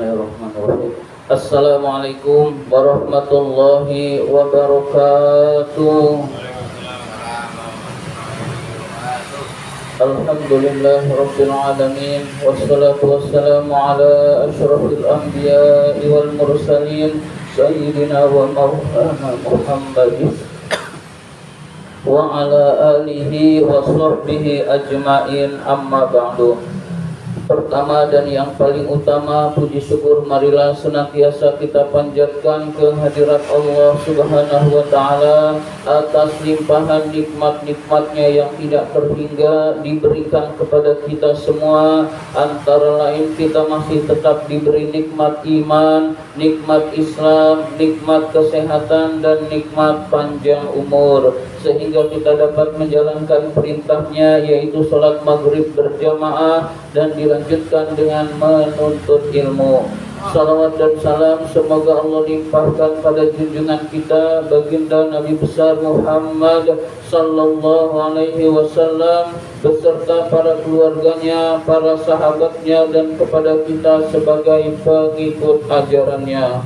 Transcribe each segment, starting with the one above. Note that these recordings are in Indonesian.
Bismillahirrahmanirrahim. Assalamualaikum warahmatullahi wabarakatuh. Alhamdulillah rabbil alamin, wassalatu wassalamu ala asyrafil anbiya'i wal mursalin sayyidina wa maulana Muhammadin wa ala alihi wa sahbihi ajma'in, amma ba'du. Pertama dan yang paling utama, puji syukur marilah senantiasa kita panjatkan kehadirat Allah Subhanahu wa Ta'ala atas limpahan nikmat-nikmatnya yang tidak terhingga diberikan kepada kita semua. Antara lain kita masih tetap diberi nikmat iman, nikmat Islam, nikmat kesehatan, dan nikmat panjang umur, sehingga kita dapat menjalankan perintahnya, yaitu sholat maghrib berjamaah dan dilanjutkan dengan menuntut ilmu. Salawat dan salam semoga Allah limpahkan pada junjungan kita baginda Nabi besar Muhammad sallallahu alaihi wasallam beserta para keluarganya, para sahabatnya, dan kepada kita sebagai pengikut ajarannya.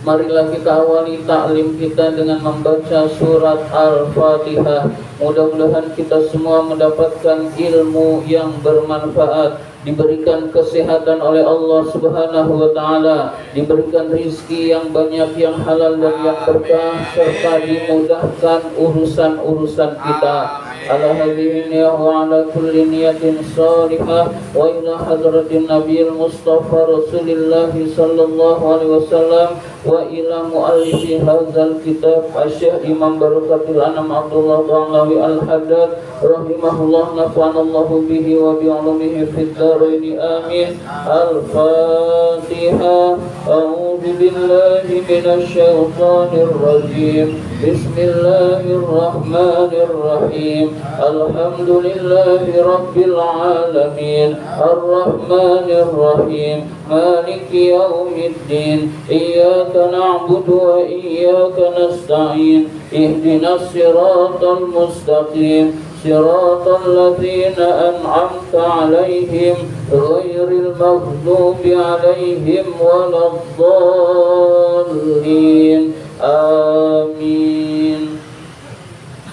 Marilah kita awali taklim kita dengan membaca surat Al-Fatihah. Mudah-mudahan kita semua mendapatkan ilmu yang bermanfaat, diberikan kesehatan oleh Allah Subhanahu wa Ta'ala, diberikan rizki yang banyak, yang halal dan yang berkah, serta dimudahkan urusan-urusan kita. Ala hadhihi niyyah wa ala kulli niyatin salihah wa ila hadratin nabiyil mustafa rasulillah sallallahu alaihi wasallam wa ila muallifi hadzal kitab Asy-Syaikh Imam Barakatul Anam Abdullah Ba'alawi Al-Haddad rahimahullah, nafa'anallahu bihi wa bi 'ulumihi fid dharain amin. Al-Fatihah. A'udzu billahi minasy syaithanir rajim. Bismillahirrahmanirrahim. Alhamdulillahi rabbil alamin, arrahmanir rahim, maliki yaumiddin, iyyaka na'budu wa iyyaka nasta'in, ihdinas siratal mustaqim, siratal ladzina an'amta 'alaihim ghairil maghdubi 'alaihim waladdallin. Amin.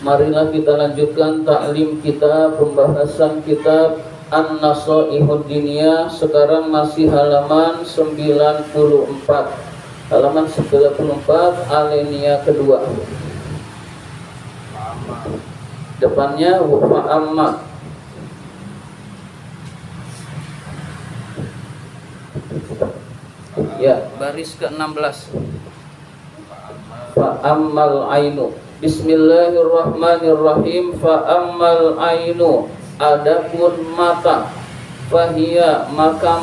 Marilah kita lanjutkan taklim kita, pembahasan kitab An-Nasaihud Diniyah. Sekarang masih halaman 94. Halaman 94, alinea kedua. Depannya fa'amma. Ya, baris ke-16. Fa'ammal ainu. Bismillahirrahmanirrahim. Fa'ammal ainu, adapun mata, fahiya, maka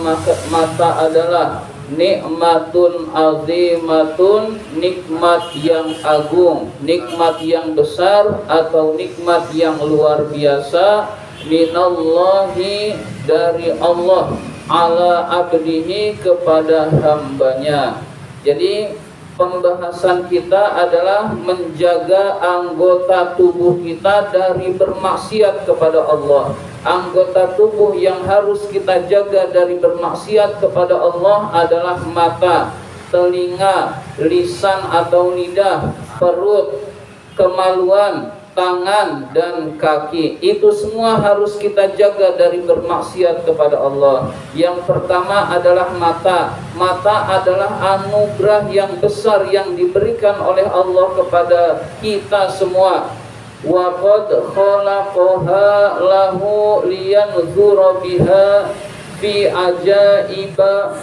mata adalah nikmatun azimatun, nikmat yang agung, nikmat yang besar atau nikmat yang luar biasa, minallahi, dari Allah, ala abdihi, kepada hambanya. Jadi pembahasan kita adalah menjaga anggota tubuh kita dari bermaksiat kepada Allah. Anggota tubuh yang harus kita jaga dari bermaksiat kepada Allah adalah mata, telinga, lisan atau lidah, perut, kemaluan, tangan, dan kaki. Itu semua harus kita jaga dari bermaksiat kepada Allah. Yang pertama adalah mata. Mata adalah anugerah yang besar yang diberikan oleh Allah kepada kita semua. Wa qad khalaqaha lahu liyanzura biha fi ajaiba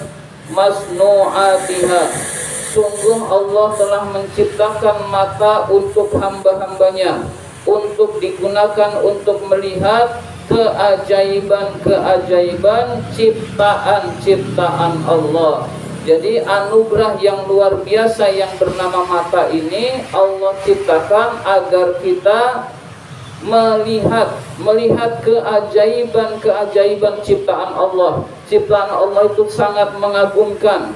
masnu'atiha. Sungguh Allah telah menciptakan mata untuk hamba-hambanya, untuk digunakan untuk melihat keajaiban-keajaiban ciptaan-ciptaan Allah. Jadi anugerah yang luar biasa yang bernama mata ini Allah ciptakan agar kita melihat keajaiban-keajaiban ciptaan Allah. Ciptaan Allah itu sangat mengagumkan.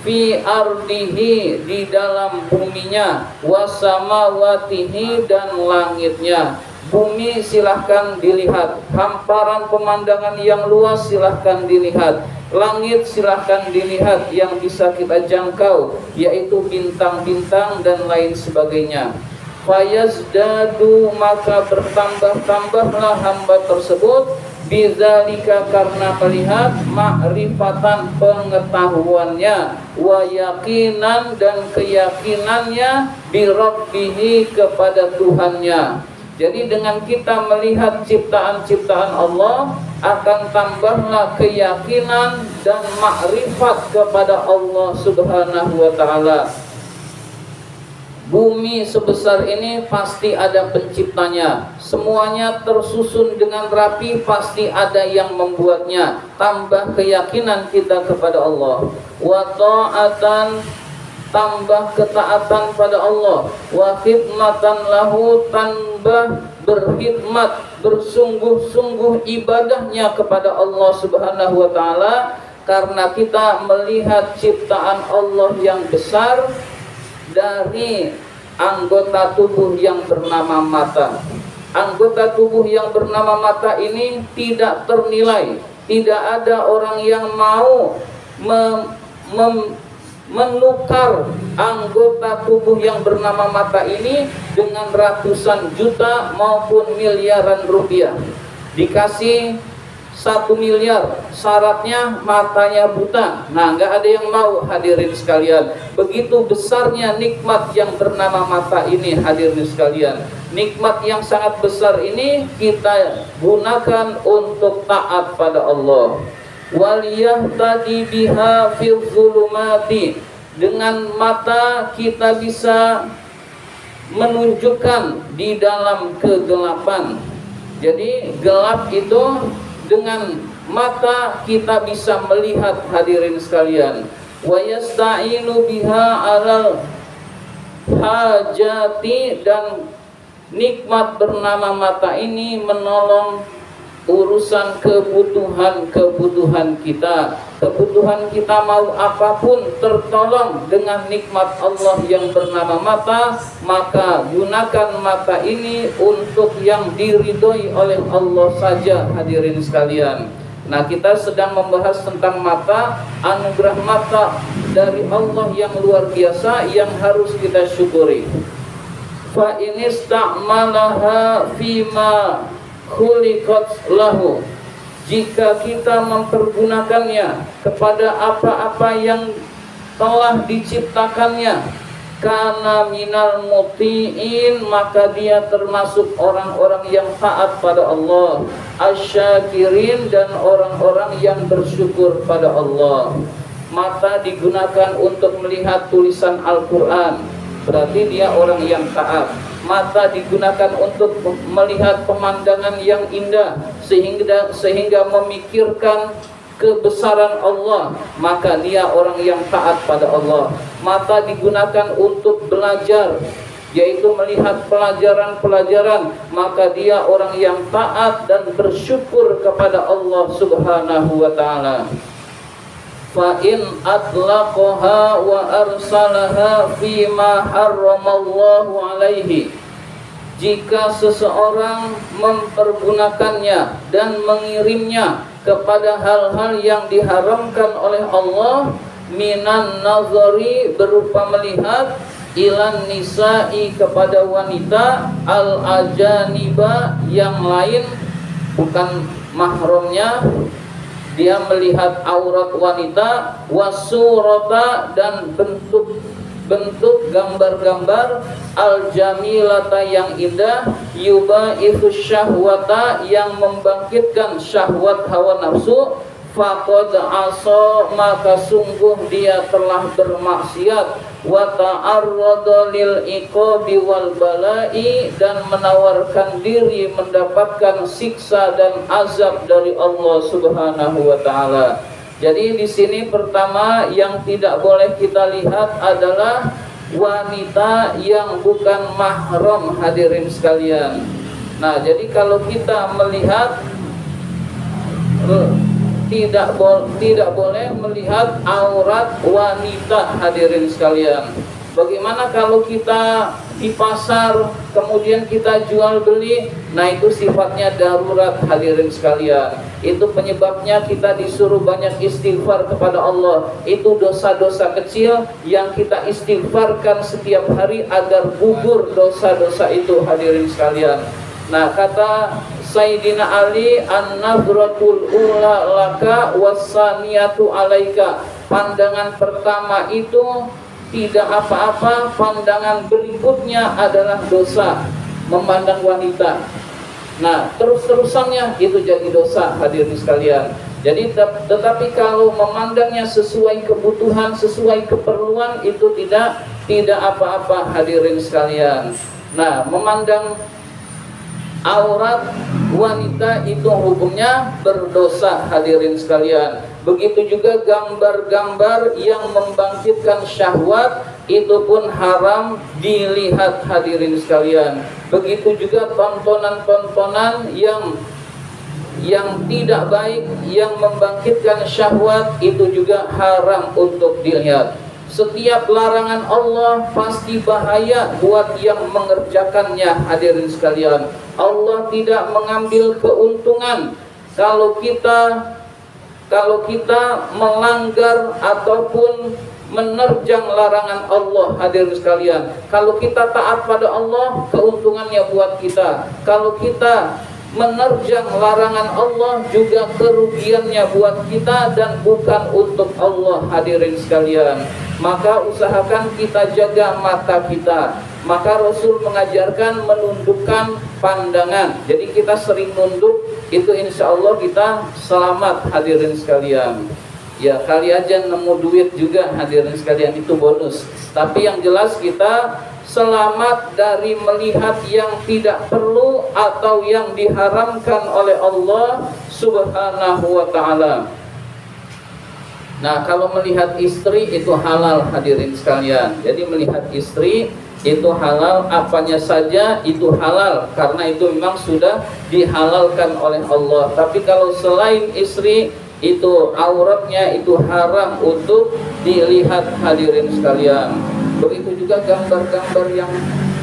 Fi ardihi, di dalam buminya, wasamawatihi, dan langitnya. Bumi silahkan dilihat, hamparan pemandangan yang luas silahkan dilihat, langit silahkan dilihat yang bisa kita jangkau, yaitu bintang-bintang dan lain sebagainya. Fayazdadu, maka bertambah-tambahlah hamba tersebut, bidzalika, karena melihat, ma'rifatan, pengetahuannya, wa yaqinan, dan keyakinannya, bi rabbihi, kepada Tuhannya. Jadi dengan kita melihat ciptaan-ciptaan Allah, akan tambahlah keyakinan dan makrifat kepada Allah Subhanahu wa ta'ala. Bumi sebesar ini pasti ada penciptanya, semuanya tersusun dengan rapi, pasti ada yang membuatnya. Tambah keyakinan kita kepada Allah. Wa ta'atan, tambah ketaatan pada Allah. Wa khidmatan lahu, tambah berkhidmat, bersungguh-sungguh ibadahnya kepada Allah Subhanahu wa ta'ala. Karena kita melihat ciptaan Allah yang besar dari anggota tubuh yang bernama mata. Anggota tubuh yang bernama mata ini tidak ternilai. Tidak ada orang yang mau menukar anggota tubuh yang bernama mata ini dengan ratusan juta maupun miliaran rupiah. Dikasih 1 miliar, syaratnya matanya buta. Nah, nggak ada yang mau, hadirin sekalian. Begitu besarnya nikmat yang bernama mata ini, hadirin sekalian. Nikmat yang sangat besar ini kita gunakan untuk taat pada Allah. Waliyahtadi biha fil zulumati, dengan mata kita bisa menunjukkan di dalam kegelapan. Jadi gelap itu dengan mata kita bisa melihat, hadirin sekalian. Wa yasta'inu biha 'alal hajati, dan nikmat bernama mata ini menolong urusan kebutuhan kita. Kebutuhan kita mau apapun tertolong dengan nikmat Allah yang bernama mata. Maka gunakan mata ini untuk yang diridhoi oleh Allah saja, hadirin sekalian. Nah, kita sedang membahas tentang mata, anugerah mata dari Allah yang luar biasa yang harus kita syukuri. Fa inista'malaha fima khuliqat lahu, jika kita mempergunakannya kepada apa-apa yang telah diciptakannya, kana minal muti'in, maka dia termasuk orang-orang yang taat pada Allah, asyakirin, dan orang-orang yang bersyukur pada Allah. Mata digunakan untuk melihat tulisan Al-Quran, berarti dia orang yang taat. Mata digunakan untuk melihat pemandangan yang indah, sehingga memikirkan kebesaran Allah, maka dia orang yang taat pada Allah. Mata digunakan untuk belajar, yaitu melihat pelajaran-pelajaran, maka dia orang yang taat dan bersyukur kepada Allah Subhanahu wa ta'ala. Fa in atlaqaha wa arsalaha fima harramallahu alaihi, jika seseorang mempergunakannya dan mengirimnya kepada hal-hal yang diharamkan oleh Allah, minan nazari, berupa melihat, ilan nisa'i, kepada wanita, al ajaniba, yang lain bukan mahramnya, dia melihat aurat wanita, wasurata, dan bentuk gambar-gambar, al-jamilata, yang indah, yubaifu syahwata, yang membangkitkan syahwat hawa nafsu, faqad asa, maka sungguh dia telah bermaksiat, wa ta'arrada lil iqabi wal bala'i, dan menawarkan diri mendapatkan siksa dan azab dari Allah Subhanahu wa ta'ala. Jadi di sini pertama yang tidak boleh kita lihat adalah wanita yang bukan mahram, hadirin sekalian. Nah, jadi kalau kita melihat tidak boleh melihat aurat wanita, hadirin sekalian. Bagaimana kalau kita di pasar, kemudian kita jual beli, nah itu sifatnya darurat hadirin sekalian. Itu penyebabnya kita disuruh banyak istighfar kepada Allah. Itu dosa-dosa kecil yang kita istighfarkan setiap hari agar gugur dosa-dosa itu hadirin sekalian. Nah, kata Sayyidina Ali, an-nadratul ula laka wassaniyatu alaika. Pandangan pertama itu tidak apa-apa, pandangan berikutnya adalah dosa, memandang wanita. Nah, terus-terusannya itu jadi dosa hadirin sekalian. Jadi tetapi kalau memandangnya sesuai kebutuhan, sesuai keperluan, itu tidak apa-apa hadirin sekalian. Nah, memandang aurat wanita itu hukumnya berdosa hadirin sekalian. Begitu juga gambar-gambar yang membangkitkan syahwat itu pun haram dilihat hadirin sekalian. Begitu juga tontonan-tontonan yang tidak baik yang membangkitkan syahwat itu juga haram untuk dilihat. Setiap larangan Allah pasti bahaya buat yang mengerjakannya hadirin sekalian. Allah tidak mengambil keuntungan kalau kita melanggar ataupun menerjang larangan Allah hadirin sekalian. Kalau kita taat pada Allah, keuntungannya buat kita. Kalau kita menerjang larangan Allah, juga kerugiannya buat kita dan bukan untuk Allah hadirin sekalian. Maka usahakan kita jaga mata kita. Maka Rasul mengajarkan menundukkan pandangan. Jadi kita sering nunduk, itu insya Allah kita selamat hadirin sekalian. Ya, kali aja nemu duit juga hadirin sekalian, itu bonus. Tapi yang jelas kita selamat dari melihat yang tidak perlu atau yang diharamkan oleh Allah Subhanahu wa ta'ala. Nah, kalau melihat istri itu halal hadirin sekalian. Jadi melihat istri itu halal, apanya saja itu halal, karena itu memang sudah dihalalkan oleh Allah. Tapi kalau selain istri, itu auratnya itu haram untuk dilihat hadirin sekalian. Begitu juga gambar-gambar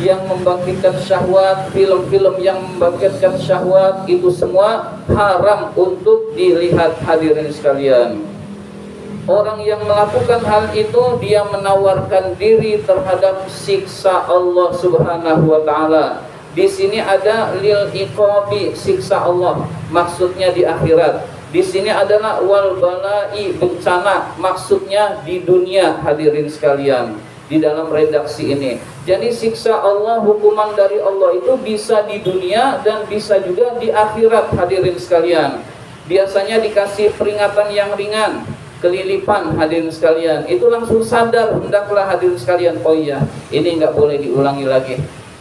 yang membangkitkan syahwat, film-film yang membangkitkan syahwat, itu semua haram untuk dilihat hadirin sekalian. Orang yang melakukan hal itu, dia menawarkan diri terhadap siksa Allah Subhanahu wa ta'ala. Di sini ada lil iqabi, siksa Allah, maksudnya di akhirat. Di sini adalah wal balai, bencana, maksudnya di dunia hadirin sekalian. Di dalam redaksi ini, jadi siksa Allah, hukuman dari Allah itu bisa di dunia dan bisa juga di akhirat hadirin sekalian. Biasanya dikasih peringatan yang ringan, kelilipan hadirin sekalian, itu langsung sadar, hendaklah hadirin sekalian, oh iya, ini nggak boleh diulangi lagi.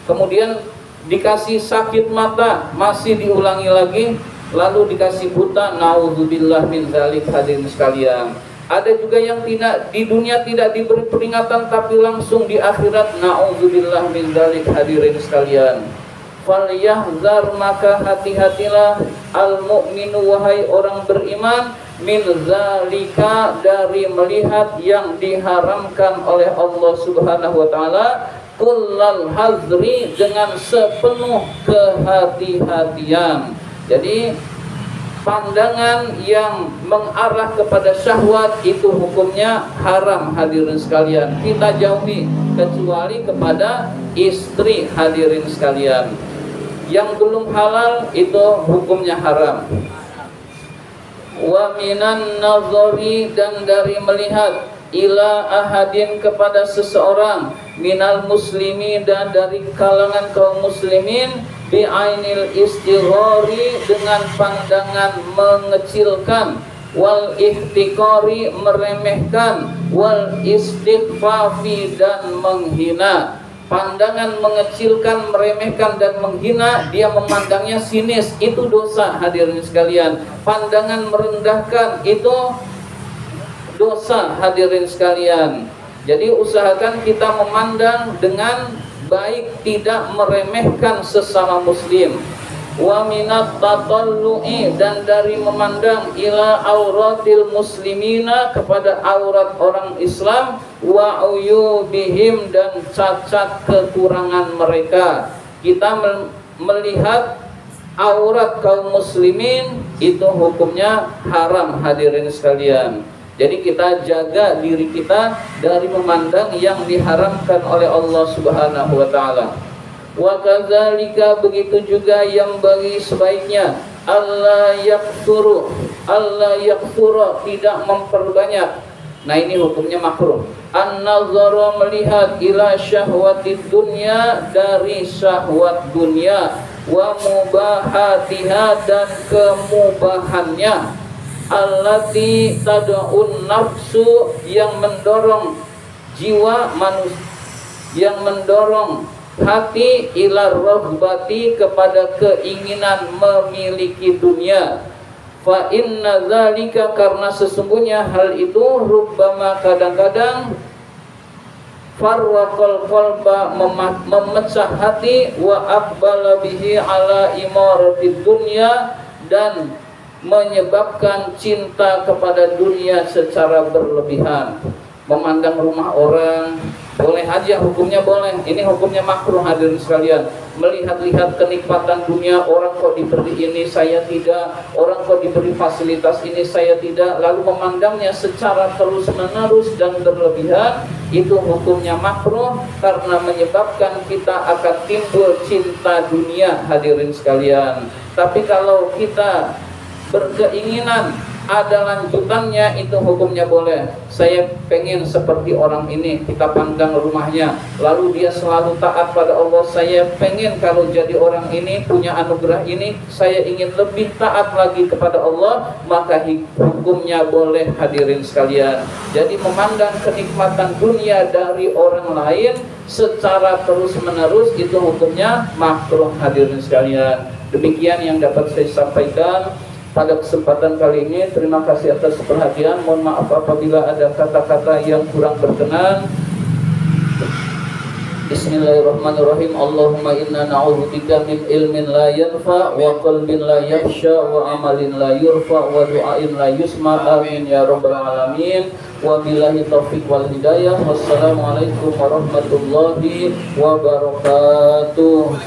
Kemudian dikasih sakit mata, masih diulangi lagi. Lalu dikasih buta, naudzubillah min dzalik hadirin sekalian. Ada juga yang tidak di dunia tidak diberi peringatan, tapi langsung di akhirat, naudzubillah min dzalik hadirin sekalian. Falyahzar, maka hati-hatilah al mukminu, wahai orang beriman, min zalika, dari melihat yang diharamkan oleh Allah Subhanahu wa ta'ala, kullal hazri, dengan sepenuh kehati-hatian. Jadi pandangan yang mengarah kepada syahwat itu hukumnya haram hadirin sekalian. Kita jauhi kecuali kepada istri hadirin sekalian. Yang belum halal itu hukumnya haram. Wa minan nazari, dan dari melihat, ila ahadin, kepada seseorang, minal muslimi, dan dari kalangan kaum muslimin, bi'ainil istighari, dengan pandangan mengecilkan, wal ihtiqari, meremehkan, wal istighfafi, dan menghina. Pandangan mengecilkan, meremehkan, dan menghina, dia memandangnya sinis, itu dosa hadirin sekalian. Pandangan merendahkan itu dosa hadirin sekalian. Jadi usahakan kita memandang dengan baik, tidak meremehkan sesama muslim. wa minat tatallu'i, dan dari memandang ila auratil muslimina, kepada aurat orang Islam, wa uyubihim, dan cacat kekurangan mereka. Kita melihat aurat kaum muslimin itu hukumnya haram, hadirin sekalian. Jadi kita jaga diri kita dari memandang yang diharamkan oleh Allah Subhanahu wa taala. Wa kadzalika, begitu juga yang bagi sebaiknya Allah yakfuru, tidak memperbanyak. Nah, ini hukumnya makruh. An-nazara, melihat, ila syahwatid dunya, dari syahwat dunia, wa mubahatiha, dan kemubahannya, allati tad'un nafsu, yang mendorong jiwa manusia, yang mendorong hati, ila rahbati, kepada keinginan memiliki dunia. Fa inna zalika, karena sesungguhnya hal itu, rubbama, kadang-kadang, farwaqal qalba, memecah hati, wa aqbala bihi ala imaratid dunya, dan menyebabkan cinta kepada dunia secara berlebihan. Memandang rumah orang boleh aja, hukumnya boleh. Ini hukumnya makruh, hadirin sekalian. Melihat-lihat kenikmatan dunia, orang kok diberi ini, saya tidak. Orang kok diberi fasilitas ini, saya tidak. Lalu memandangnya secara terus-menerus dan berlebihan, itu hukumnya makruh, karena menyebabkan kita akan timbul cinta dunia, hadirin sekalian. Tapi kalau kita berkeinginan ada lanjutannya, itu hukumnya boleh. Saya pengen seperti orang ini, kita pandang rumahnya, lalu dia selalu taat pada Allah. Saya pengen kalau jadi orang ini, punya anugerah ini, saya ingin lebih taat lagi kepada Allah, maka hukumnya boleh, hadirin sekalian. Jadi memandang kenikmatan dunia dari orang lain secara terus-menerus, itu hukumnya makruh, hadirin sekalian. Demikian yang dapat saya sampaikan pada kesempatan kali ini. Terima kasih atas perhatian. Mohon maaf apabila ada kata-kata yang kurang berkenan. Bismillahirrahmanirrahim. Allahumma inna na'udzubika min ilmin la yanfa, wa qalbin la yakhsha, wa amalin la yurfa, wa du'ain la yusma. Amin ya rabbal alamin. Wa billahi taufiq wal hidayah. Wassalamualaikum warahmatullahi wabarakatuh.